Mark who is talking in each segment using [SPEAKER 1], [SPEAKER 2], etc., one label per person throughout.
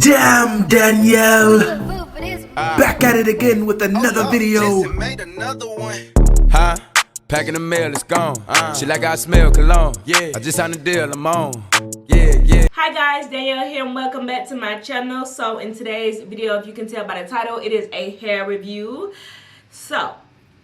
[SPEAKER 1] Damn, Danielle! Back at it again with another video.
[SPEAKER 2] Huh? Packing the mail, it's gone. Shit like I smell cologne. Yeah, I just signed a deal, I'm on. Yeah.
[SPEAKER 3] Hi guys, Danielle here and welcome back to my channel. So in today's video, if you can tell by the title, it is a hair review. So,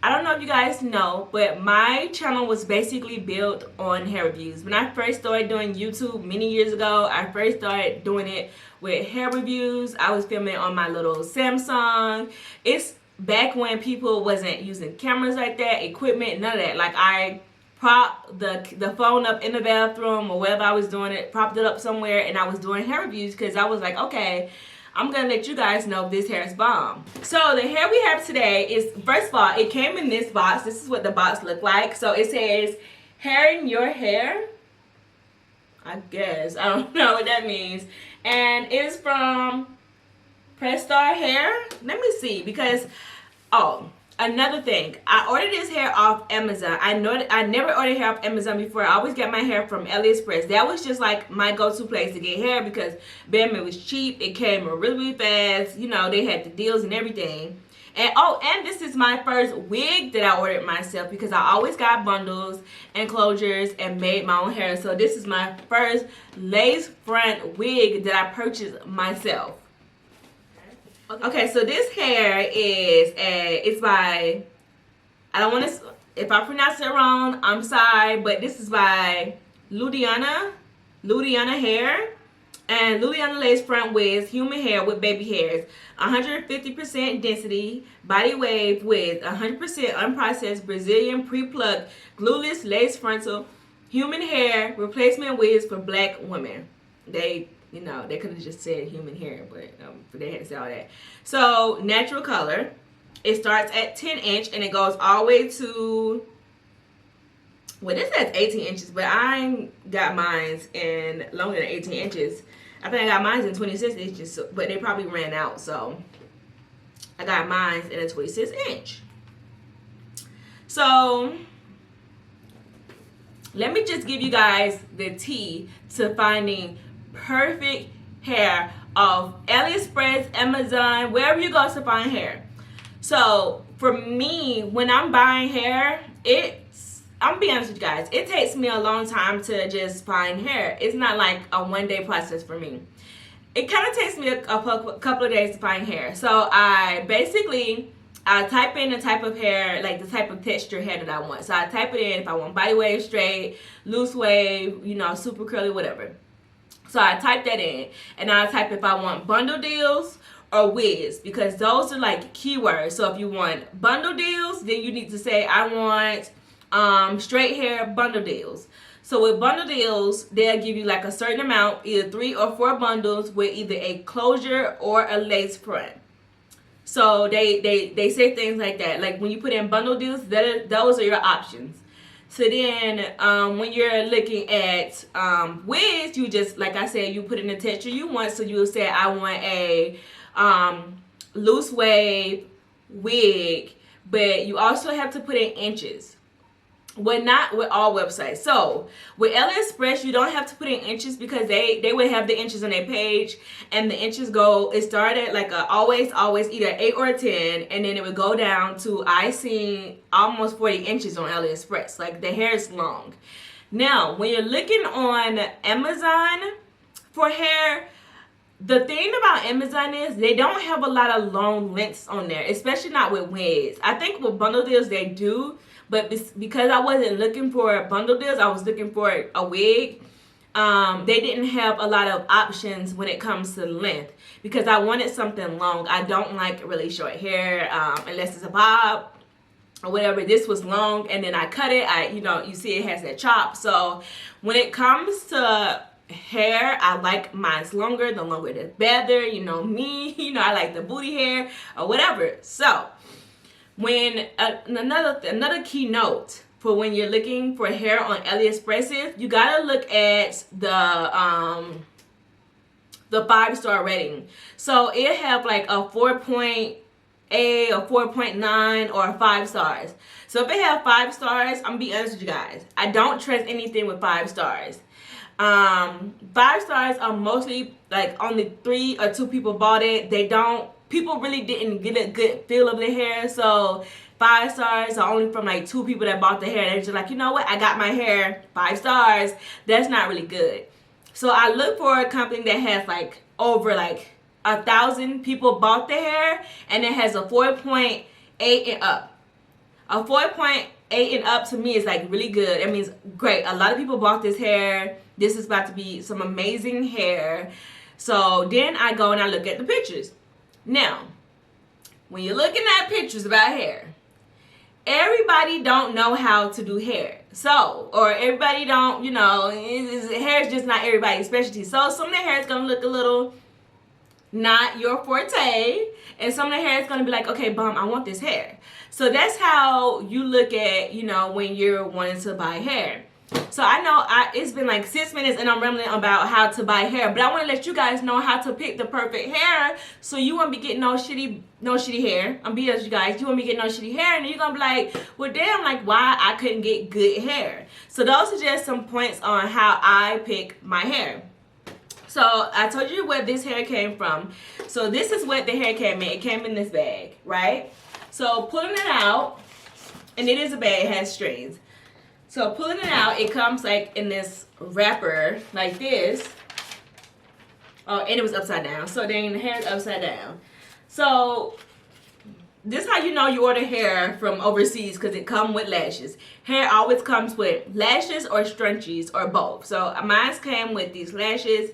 [SPEAKER 3] I don't know if you guys know, but my channel was basically built on hair reviews. When I first started doing YouTube many years ago, I first started doing it with hair reviews. I was filming on my little Samsung. It's back when people wasn't using cameras like that, equipment, none of that. Like I propped the phone up in the bathroom or wherever I was doing it, propped it up somewhere, and I was doing hair reviews because I was like, okay, I'm gonna let you guys know if this hair is bomb. So the hair we have today is, first of all, it came in this box. This is what the box looked like. So it says, hair in your hair. I guess, I don't know what that means. And it's from Prestar Hair. Let me see, because, oh, another thing, I ordered this hair off Amazon. I never ordered hair off Amazon before. I always get my hair from AliExpress. That was just like my go-to place to get hair because, bam, it was cheap. It came really fast. You know, they had the deals and everything. And oh, and this is my first wig that I ordered myself because I always got bundles and closures and made my own hair. So this is my first lace front wig that I purchased myself. Okay, so this hair is it's by, I don't want to, if I pronounce it wrong, I'm sorry, but this is by Lundua Hair. And Lundua lace front wigs, human hair with baby hairs, 150% density, body wave with 100% unprocessed Brazilian pre-plucked glueless lace frontal human hair replacement wigs for black women. They, you know, they could have just said human hair, but they had to say all that. So, natural color. It starts at 10 inch and it goes all the way to, well, this says 18 inches, but I got mine in longer than 18 inches. I think I got mine in 26 inches, but they probably ran out, so I got mine in a 26 inch. So, let me just give you guys the tea to finding perfect hair off AliExpress, Amazon, wherever you go to find hair. So for me, when I'm buying hair, I'm be honest with you guys, it takes me a long time to just find hair. It's not like a one-day process for me. It kind of takes me a couple of days to find hair. So I type in the type of hair, like the type of texture hair that I want. So I type it in if I want body wave, straight, loose wave, you know, super curly, whatever. So I type that in, and I type if I want bundle deals or wigs, because those are like keywords. So if you want bundle deals, then you need to say I want straight hair bundle deals. So with bundle deals, they'll give you like a certain amount, either 3 or 4 bundles with either a closure or a lace front. So they say things like that. Like when you put in bundle deals, those are your options. So then when you're looking at wigs, you just, like I said, you put in the texture you want. So you'll say, I want a loose wave wig, but you also have to put in inches. Well, not with all websites. So with AliExpress, you don't have to put in inches because they would have the inches on their page, and the inches it started like always either 8 or 10, and then it would go down to, I seen almost 40 inches on AliExpress. Like the hair is long. Now, when you're looking on Amazon for hair, the thing about Amazon is they don't have a lot of long lengths on there, especially not with wigs. I think with bundle deals they do, but because I wasn't looking for bundle deals, I was looking for a wig. They didn't have a lot of options when it comes to length because I wanted something long. I don't like really short hair unless it's a bob or whatever. This was long, and then I cut it. You see it has that chop. So when it comes to hair, I like mine's longer. The longer the better. You know me. You know I like the booty hair or whatever. So when another key note for when you're looking for hair on AliExpress is you gotta look at the 5-star rating. So it have like a 4.8 or 4.9 or 5 stars. So if it have 5 stars, I'm gonna be honest with you guys, I don't trust anything with 5 stars. 5 stars are mostly like only 3 or 2 people bought it. People really didn't get a good feel of the hair. So 5 stars are only from like 2 people that bought the hair. They're just like, you know what? I got my hair, 5 stars. That's not really good. So I look for a company that has like over like 1,000 people bought the hair, and it has a 4.8 and up. A 4.8 and up to me is like really good. It means great. A lot of people bought this hair. This is about to be some amazing hair. So then I go and I look at the pictures. Now, when you're looking at pictures about hair, everybody don't know how to do hair. So, or everybody don't, hair is just not everybody's specialty. So some of the hair is going to look a little not your forte, and some of the hair is going to be like, okay, bum, I want this hair. So that's how you look at, when you're wanting to buy hair. So I know it's been like 6 minutes and I'm rambling about how to buy hair, but I want to let you guys know how to pick the perfect hair, so you won't be getting no shitty hair. I'm being honest with you guys, you won't be getting no shitty hair, and you're gonna be like, well damn, like why I couldn't get good hair. So those are just some points on how I pick my hair. So I told you where this hair came from. So this is what the hair came in. It came in this bag, right? So pulling it out, and it is a bag, it has strings. So pulling it out, it comes like in this wrapper like this. Oh, and it was upside down. So then the hair is upside down. So this is how you know you order hair from overseas, because it comes with lashes. Hair always comes with lashes or scrunchies or both. So mine came with these lashes.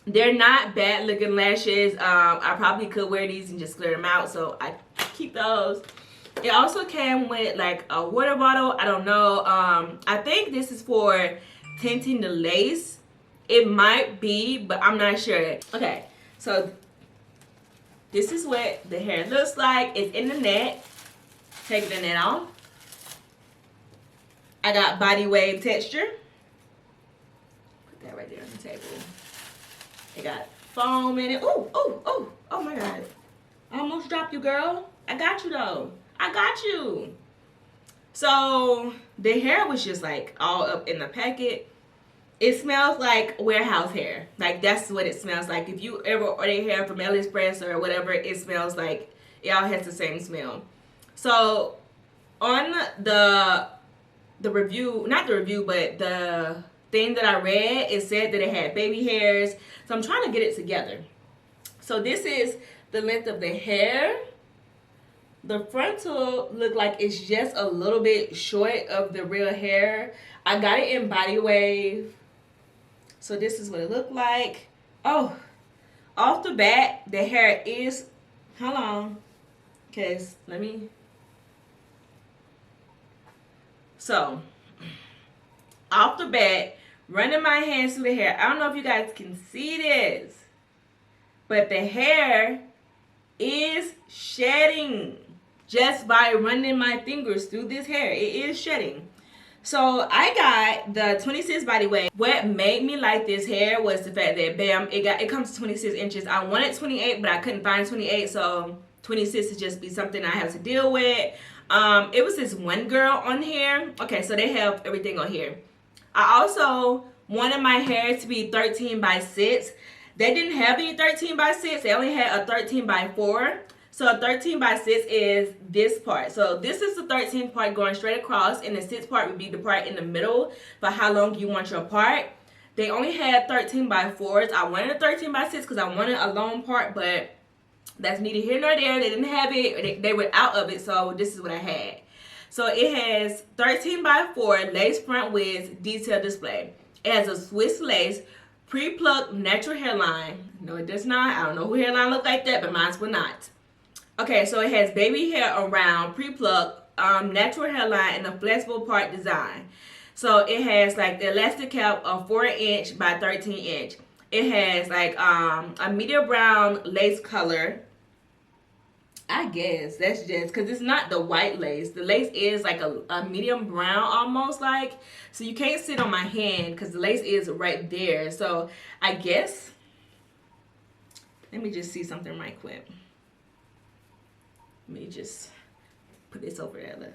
[SPEAKER 3] They're not bad looking lashes. I probably could wear these and just clear them out, so I keep those. It also came with like a water bottle. I don't know. I think this is for tinting the lace. It might be, but I'm not sure. Okay, so this is what the hair looks like. It's in the net. Take the net off. I got body wave texture. Put that right there on the table. It got foam in it. Oh my God. I almost dropped you, girl. I got you though. I got you. So the hair was just like all up in the packet. It smells like warehouse hair. Like that's what it smells like. If you ever order hair from AliExpress or whatever, it smells like, it all has the same smell. So on the review, not the review, but the thing that I read, it said that it had baby hairs. So I'm trying to get it together. So this is the length of the hair. The frontal look like it's just a little bit short of the real hair. I got it in body wave. So this is what it looked like. Oh, off the bat, the hair is, hold on, because let me. So, off the bat, running my hands through the hair. I don't know if you guys can see this, but the hair is shedding just by running my fingers through this hair. It is shedding. So I got the 26 body wave. What made me like this hair was the fact that bam, it comes to 26 inches. I wanted 28, but I couldn't find 28, so 26 is just be something I have to deal with. It was this one girl on here. Okay, so they have everything on here. I also wanted my hair to be 13 by 6. They didn't have any 13 by 6. They only had a 13 by 4. So a 13 by 6 is this part. So this is the 13 part going straight across, and the 6 part would be the part in the middle for how long you want your part. They only had 13 by 4s. I wanted a 13 by 6 because I wanted a long part, but that's neither here nor there. They didn't have it. They were out of it, so this is what I had. So it has 13 by 4 lace front with detail display. It has a Swiss lace, pre-plucked natural hairline. No, it does not. I don't know who hairline look like that, but mine will not. Okay, so it has baby hair around, pre-plucked, natural hairline, and a flexible part design. So it has like the elastic cap of 4" by 13". It has like a medium brown lace color. I guess that's just because it's not the white lace. The lace is like a medium brown almost like. So you can't sit on my hand because the lace is right there. So I guess, let me just see something right quick. Let me just put this over there.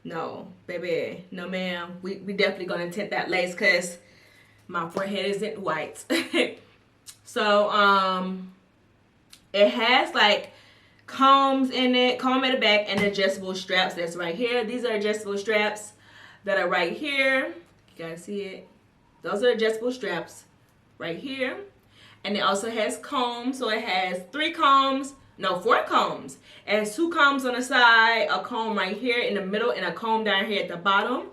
[SPEAKER 3] No, baby, no ma'am. We definitely gonna tint that lace because My forehead isn't white. So it has like combs in it, comb at the back, and adjustable straps that's right here. These are adjustable straps that are right here. You guys see it? Those are adjustable straps right here. And it also has combs, so it has 4 combs. It has 2 combs on the side, a comb right here in the middle, and a comb down here at the bottom.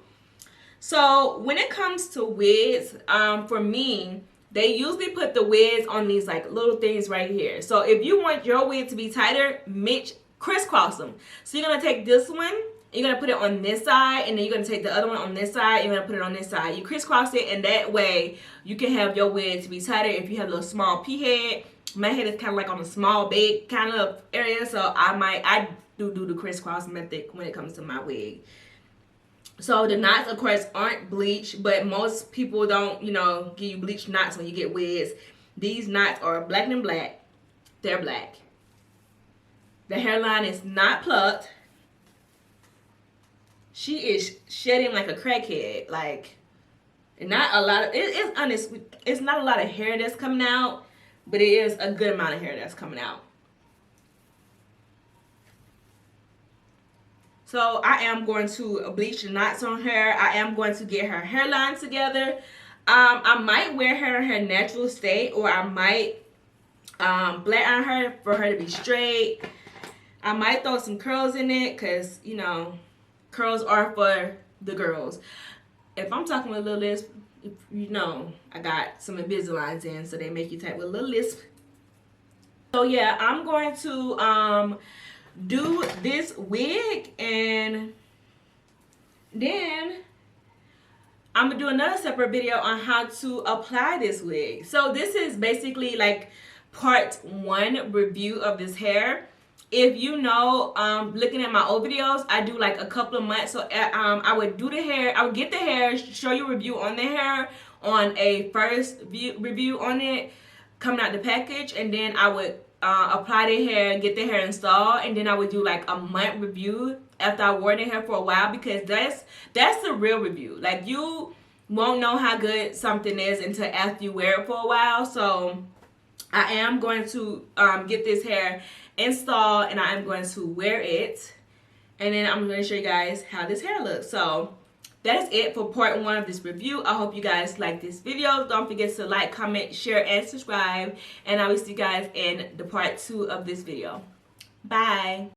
[SPEAKER 3] So when it comes to wigs, for me, they usually put the wigs on these like little things right here. So if you want your wig to be tighter, crisscross them. So you're gonna take this one, you're gonna put it on this side, and then you're gonna take the other one on this side, you're gonna put it on this side. You crisscross it, and that way you can have your wig to be tighter. If you have a little small pea head, my head is kind of like on a small big kind of area, so I do the crisscross method when it comes to my wig. So the knots, of course, aren't bleached, but most people don't, you know, give you bleached knots when you get wigs. These knots are black and black. They're black. The hairline is not plucked. She is shedding like a crackhead. Like, not a lot of, it's honest, it's not a lot of hair that's coming out, but it is a good amount of hair that's coming out. So I am going to bleach the knots on her. I am going to get her hairline together. I might wear her in her natural state, or I might flat iron her for her to be straight. I might throw some curls in it because, you know, curls are for the girls. If I'm talking with a little lisp, you know, I got some Invisaligns in, so they make you type with a little lisp. So yeah, I'm going to do this wig, and then I'm gonna do another separate video on how to apply this wig. So this is basically like part 1 review of this hair. If you know, looking at my old videos, I do like a couple of months. So I would do the hair, I would get the hair, show you a review on the hair, on a first review on it coming out the package, and then I would apply the hair, get the hair installed, and then I would do like a month review after I wore the hair for a while, because that's the real review. Like, you won't know how good something is until after you wear it for a while. So I am going to get this hair installed, and I am going to wear it, and then I'm going to show you guys how this hair looks. So that is it for part 1 of this review. I hope you guys like this video. Don't forget to like, comment, share, and subscribe. And I will see you guys in the part 2 of this video. Bye.